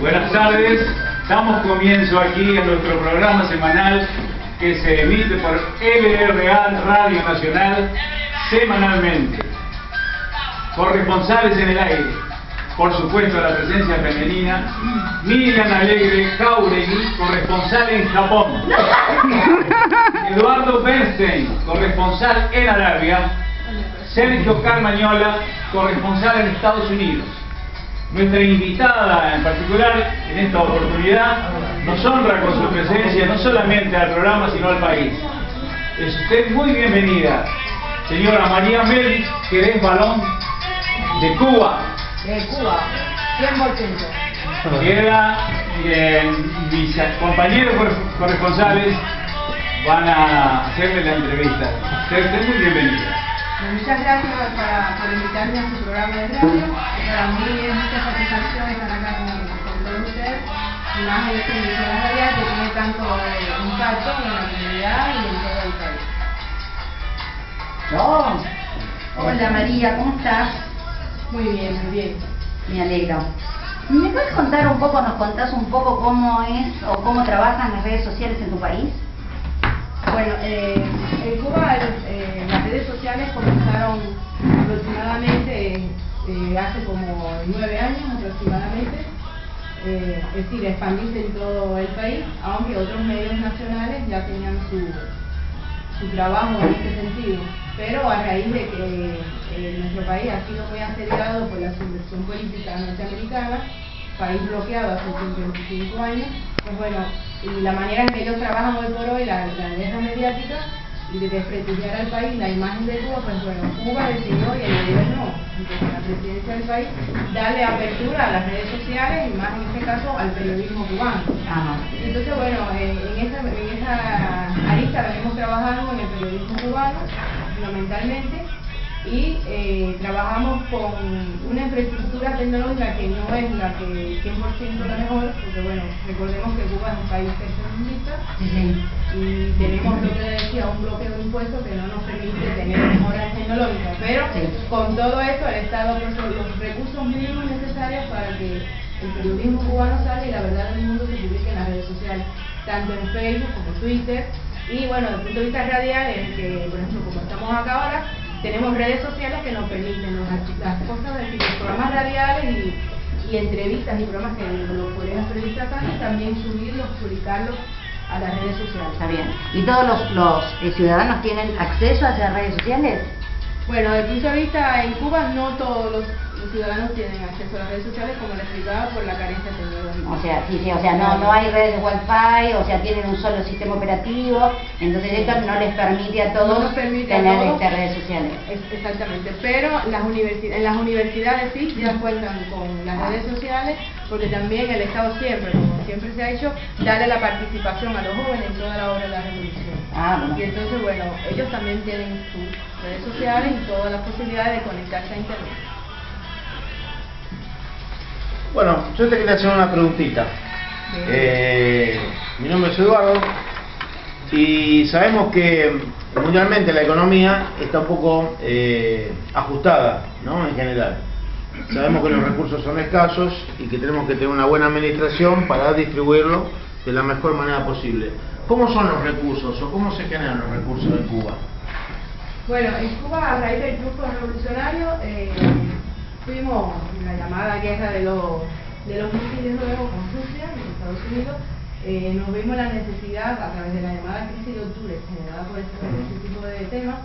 Buenas tardes, damos comienzo aquí en nuestro programa semanal que se emite por LRA Radio Nacional semanalmente. Corresponsales en el aire, por supuesto la presencia femenina, Miriam Alegre Jauregui, corresponsal en Japón, Eduardo Bernstein, corresponsal en Arabia, Sergio Carmañola, corresponsal en Estados Unidos. Nuestra invitada en particular en esta oportunidad nos honra con su presencia no solamente al programa sino al país. Es usted muy bienvenida, señora María Mel Jerez Balón, de Cuba. De Cuba, 100%. Queda, mis compañeros corresponsales van a hacerle la entrevista. Usted es muy bienvenida. Muchas gracias por invitarme a su programa de radio. Para mí es mucha satisfacción estar acá con todos ustedes, y más en esta emisora radial que tiene tanto impacto en la comunidad y en todo el país. Hola María, ¿cómo estás? Muy bien, muy bien. Me alegro. ¿Me puedes contar un poco, nos contás un poco cómo es o cómo trabajan las redes sociales en tu país? Bueno, en Cuba las redes sociales comenzaron aproximadamente hace como 9 años aproximadamente, es decir, expandirse en todo el país, aunque otros medios nacionales ya tenían su trabajo en este sentido. Pero a raíz de que nuestro país ha sido muy asediado por la subversión política norteamericana, país bloqueado hace 55 años, pues bueno, y la manera en que ellos trabajan hoy por hoy, la guerra mediática, y de desprestigiar al país, la imagen de Cuba, pues bueno, Cuba decidió, y el gobierno, entonces la presidencia del país, darle apertura a las redes sociales, y más en este caso al periodismo cubano. Entonces bueno, en esa arista venimos trabajando en el periodismo cubano, fundamentalmente, y trabajamos con una infraestructura tecnológica que no es la que 100% la mejor, porque bueno, recordemos que Cuba es un país tercermundista y tenemos lo que decía, un bloqueo de impuestos que no nos permite tener mejoras tecnológicas, pero con todo esto el Estado puso los recursos mínimos necesarios para que el periodismo cubano salga y la verdad del mundo se publique en las redes sociales, tanto en Facebook como Twitter. Y bueno, desde el punto de vista radial, en que por ejemplo como estamos acá ahora, tenemos redes sociales que nos permiten las cosas de los programas radiales y entrevistas y programas que los colegas periodistas hacen, también subirlos, publicarlos a las redes sociales. Está bien. ¿Y todos los ciudadanos tienen acceso a esas redes sociales? Bueno, desde el punto de vista en Cuba, no todos los ciudadanos tienen acceso a las redes sociales, como le explicaba, por la carencia tecnológica. O sea, o sea, no hay redes de Wi-Fi, o sea, tienen un solo sistema operativo, entonces esto no les permite a todos tener redes sociales. Exactamente, pero en las universidades sí ya cuentan con las redes sociales, porque también el Estado siempre, como siempre se ha hecho, darle la participación a los jóvenes en toda la obra de la revolución. Bueno. Y entonces, bueno, ellos también tienen sus redes sociales y todas las posibilidades de conectarse a Internet. Bueno, yo te quería hacer una preguntita. Mi nombre es Eduardo y sabemos que mundialmente la economía está un poco ajustada, ¿no? En general. Sabemos que los recursos son escasos y que tenemos que tener una buena administración para distribuirlo de la mejor manera posible. ¿Cómo son los recursos o cómo se generan los recursos en Cuba? Bueno, en Cuba, a raíz del triunfo revolucionario, tuvimos la llamada guerra de los misiles luego con Rusia y Estados Unidos. Nos vimos la necesidad, a través de la llamada crisis de octubre generada por este tipo de temas,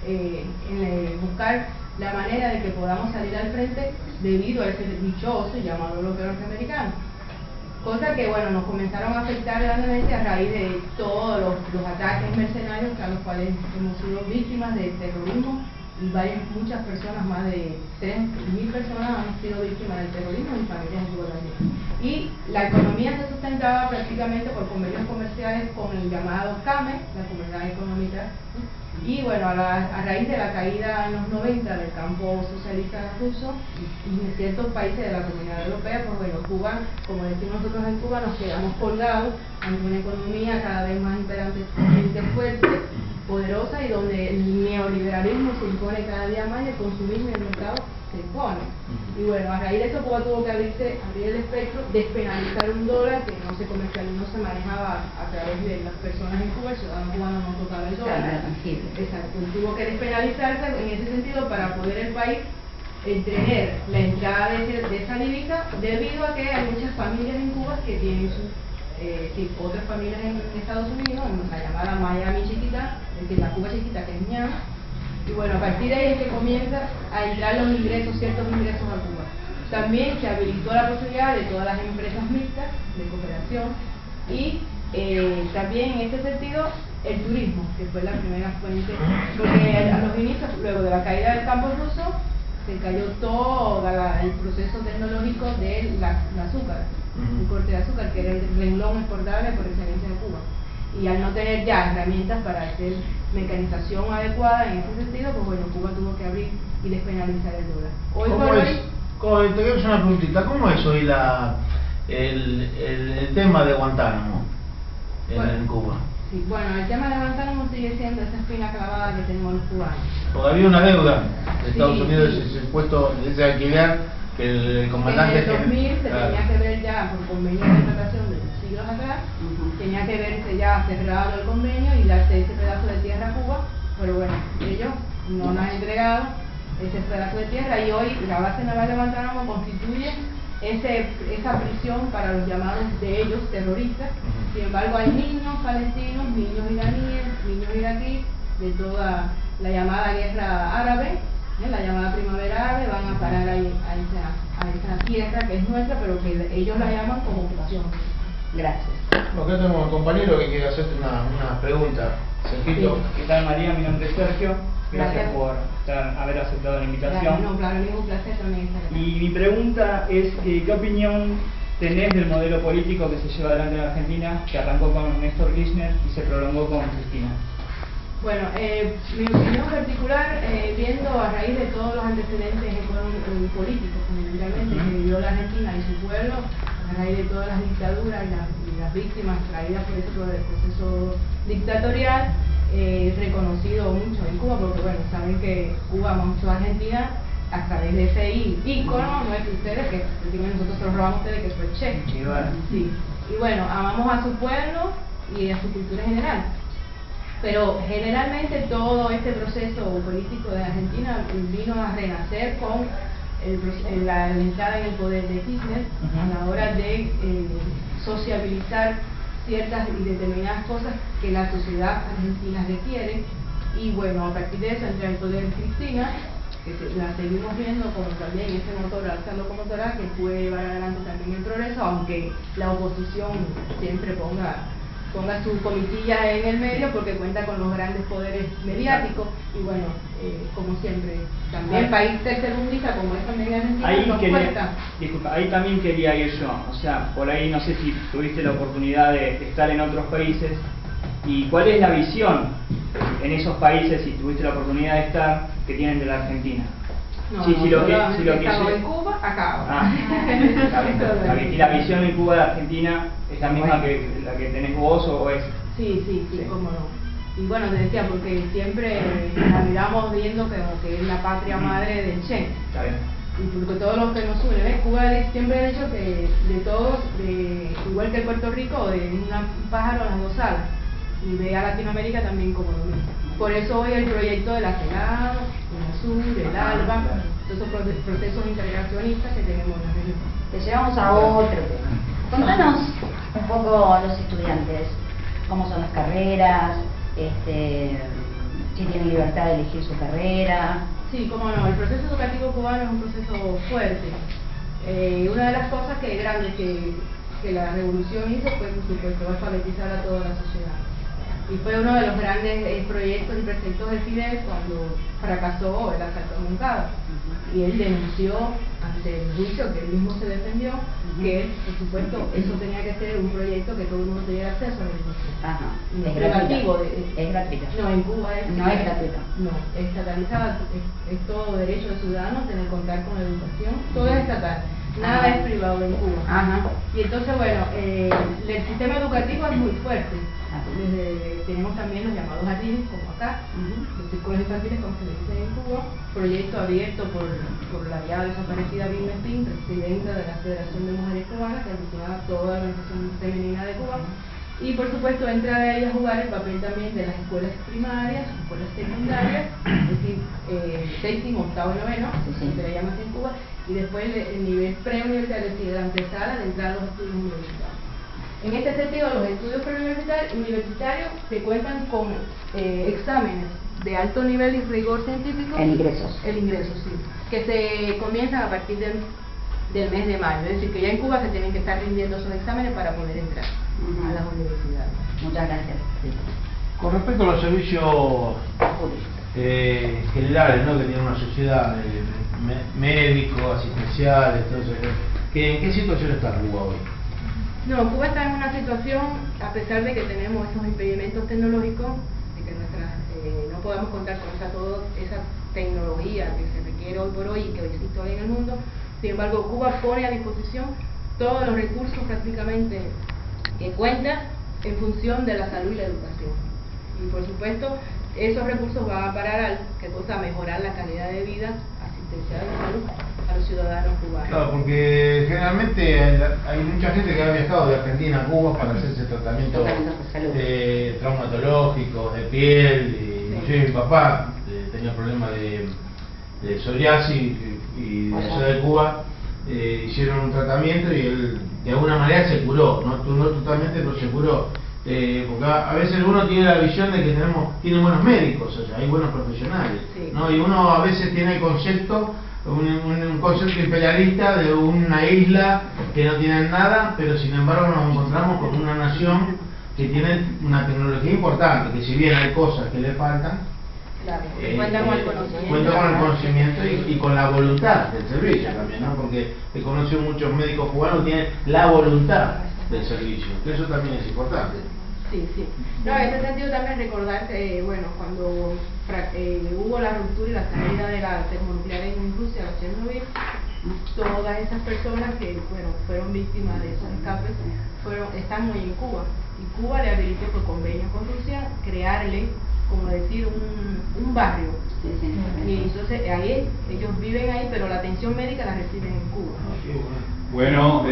en buscar la manera de que podamos salir al frente debido a ese dichoso llamado bloqueo norteamericano. Cosa que bueno, nos comenzaron a afectar grandemente a raíz de todos los ataques mercenarios a los cuales hemos sido víctimas de terrorismo, y muchas personas, más de 3.000 personas han sido víctimas del terrorismo y familias en Cuba también. Y la economía se sustentaba prácticamente por convenios comerciales con el llamado CAME, la Comunidad Económica. Y bueno, a raíz de la caída en los 90 del campo socialista ruso y en ciertos países de la Comunidad Europea, pues bueno, Cuba, como decimos nosotros en Cuba, nos quedamos colgados ante una economía cada vez más imperantemente fuerte, poderosa, y donde el neoliberalismo se impone cada día más y el consumismo y el mercado se impone. Y bueno, a raíz de eso Cuba tuvo que abrir el espectro, despenalizar un dólar que no se comercializaba, no se manejaba a través de las personas en Cuba, el ciudadano cubano no tocaba el dólar. Exacto, tuvo que despenalizarse en ese sentido para poder el país tener la entrada de esa divisa, debido a que hay muchas familias en Cuba que tienen otras familias en Estados Unidos, en la llamada Miami chiquita, es decir, la Cuba chiquita, que es Miami. Y bueno, a partir de ahí es que comienza a entrar los ingresos, ciertos ingresos a Cuba. También se habilitó la posibilidad de todas las empresas mixtas de cooperación y también en este sentido el turismo, que fue la primera fuente, porque a los inicios, luego de la caída del campo ruso, se cayó todo el proceso tecnológico del azúcar, el corte de azúcar, que era el renglón exportable por excelencia de Cuba. Y al no tener ya herramientas para hacer mecanización adecuada en ese sentido, pues bueno, Cuba tuvo que abrir y despenalizar el dólar. Hoy por hoy, te quiero hacer una preguntita, ¿cómo es hoy el tema de Guantánamo en Cuba? Sí, bueno, el tema de Guantánamo sigue siendo esa espina clavada que tenemos los cubanos. Porque había una deuda de Estados Unidos, ese puesto, ese alquiler, que el comandante... En el 2000 se tenía que ver ya por convenio de contratación de siglos atrás, tenía que verse ya cerrado el convenio y darse ese pedazo de tierra a Cuba, pero bueno, ellos no nos han entregado ese pedazo de tierra y hoy la base naval de Guantánamo constituye esa prisión para los llamados de ellos terroristas. Sin embargo, hay niños palestinos, niños iraníes, niños iraquíes de toda la llamada guerra árabe, la llamada primavera árabe, van a parar ahí a esa tierra que es nuestra, pero que ellos la llaman como prisión. Gracias. Acá tenemos un compañero que quiere hacerte una pregunta. Sergito. ¿Qué tal, María? Mi nombre es Sergio. Gracias Gracias. por haber aceptado la invitación. No, claro, es un placer también estar aquí. Y mi pregunta es, ¿qué opinión tenés del modelo político que se lleva adelante en Argentina, que arrancó con Néstor Kirchner y se prolongó con Cristina? Bueno, mi opinión particular, viendo a raíz de todos los antecedentes económicos y políticos fundamentalmente que vivió la Argentina y su pueblo, a raíz de todas las dictaduras y las víctimas traídas por el proceso dictatorial, reconocido mucho en Cuba, porque bueno, saben que Cuba mucho a Argentina a través de ese ícono, no es que ustedes, que nosotros se lo robamos a ustedes, que fue Che. Sí. Y bueno, amamos a su pueblo y a su cultura en general. Pero generalmente todo este proceso político de Argentina vino a renacer con la entrada en el poder de Kirchner a la hora de sociabilizar ciertas y determinadas cosas que la sociedad argentina requiere. Y bueno, a partir de eso entra el poder de Cristina, que la seguimos viendo como también ese motor, alta locomotora que puede llevar adelante también el progreso, aunque la oposición siempre ponga su comitilla en el medio porque cuenta con los grandes poderes mediáticos y bueno, como siempre, también país tercermundista como es también Argentina, ahí también quería ir yo, o sea, por ahí no sé si tuviste la oportunidad de estar en otros países y cuál es la visión en esos países, si tuviste la oportunidad de estar, que tienen de la Argentina. No, si lo que estamos en Cuba, acá. ¿Y la visión en Cuba de Argentina es la misma que la que tenés vos o es? Sí, cómo no. Y bueno, te decía, porque siempre la miramos viendo como que es la patria madre del Che. Está bien. Y porque todos los que nos unen, ¿ves? Cuba siempre ha dicho que de todos, igual que Puerto Rico, de un pájaro las dos alas. Y ve a Latinoamérica también como lo mismo. Por eso hoy el proyecto de la CELAC, el Sur, el ALBA, todos esos procesos integracionistas que tenemos en la región. Te llevamos a otro tema. Contanos un poco a los estudiantes, cómo son las carreras, si tienen libertad de elegir su carrera. Sí, cómo no, el proceso educativo cubano es un proceso fuerte. Una de las cosas grandes que la revolución hizo fue, por supuesto, alfabetizar a toda la sociedad. Y fue uno de los grandes proyectos y preceptos de Fidel cuando fracasó el asalto a Moncada. Y él denunció ante el juicio que él mismo se defendió, que por supuesto, eso tenía que ser un proyecto que todo el mundo tuviera acceso a la educación. Ajá. Es gratuito. Es gratuito. No, en Cuba no es gratuito. No, es estatalizada, es todo derecho de ciudadanos tener contar con la educación, todo es estatal. Nada es privado en Cuba. Ajá. Y entonces, bueno, el sistema educativo es muy fuerte. Tenemos también los llamados jardines, como acá, los círculos infantiles, como se le dice en Cuba, proyecto abierto por la ya desaparecida Vilma Espín, presidenta de la Federación de Mujeres Cubanas, que aglutinaba toda la organización femenina de Cuba. Y por supuesto entra de ahí a jugar el papel también de las escuelas primarias, escuelas secundarias, es decir, séptimo, octavo y noveno, se le llama así en Cuba, y después el nivel preuniversitario, es decir, la antesala de entrar a los estudios universitarios. En este sentido, los estudios preuniversitarios se cuentan con exámenes de alto nivel y rigor científico. El ingreso, sí, que se comienzan a partir del mes de mayo, es decir, que ya en Cuba se tienen que estar rindiendo esos exámenes para poder entrar a las universidades. Muchas gracias. Sí. Con respecto a los servicios generales, ¿no?, que tiene una sociedad, médicos, asistenciales, todo eso, ¿en qué situación está Cuba hoy? No, Cuba está en una situación, a pesar de que tenemos esos impedimentos tecnológicos, de que no podemos contar con toda esa tecnología que se requiere hoy por hoy y que existe hoy en el mundo. Sin embargo, Cuba pone a disposición todos los recursos prácticamente que cuenta en función de la salud y la educación. Y por supuesto, esos recursos van a parar a mejorar la calidad de vida asistencial de salud a los ciudadanos cubanos. Claro, porque generalmente hay mucha gente que ha viajado de Argentina a Cuba para hacerse tratamientos traumatológicos, de piel, inclusive mi papá tenía problemas de psoriasis y de allá de Cuba hicieron un tratamiento y él de alguna manera se curó, no totalmente, pero se curó. Porque a veces uno tiene la visión de que tiene buenos médicos, o sea, hay buenos profesionales, ¿no? Y uno a veces tiene el concepto, un concepto imperialista de una isla que no tienen nada, pero sin embargo nos encontramos con una nación que tiene una tecnología importante, que si bien hay cosas que le faltan, cuenta con el conocimiento y con la voluntad del servicio también, ¿no? Porque he conocido muchos médicos cubanos que tienen la voluntad del servicio, que eso también es importante. Sí. No, en ese sentido también recordar que, bueno, cuando hubo la ruptura y la salida de la termonuclear en Rusia, la Chernobyl, todas esas personas que, bueno, fueron víctimas de esos escapes están hoy en Cuba. Y Cuba le habilitó por convenio con Rusia crearle, como decir, un barrio. Y entonces ahí ellos viven ahí, pero la atención médica la reciben en Cuba. Bueno,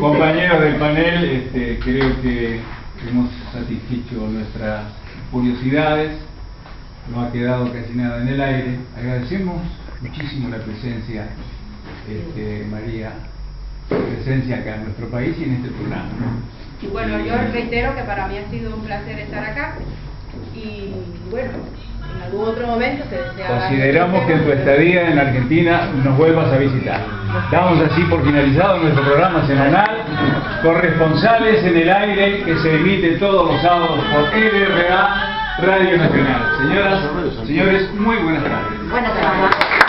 compañeros del panel, creo que hemos satisfecho nuestras curiosidades, no ha quedado casi nada en el aire. Agradecemos muchísimo la presencia, María, presencia acá en nuestro país y en este programa. Bueno, yo reitero que para mí ha sido un placer estar acá y bueno, en algún otro momento se desea. Consideramos que en tu estadía en la Argentina nos vuelvas a visitar. Damos así por finalizado nuestro programa semanal, Corresponsales en el Aire, que se emite todos los sábados por LRA Radio Nacional. Señoras, señores, muy buenas tardes. Buenas tardes.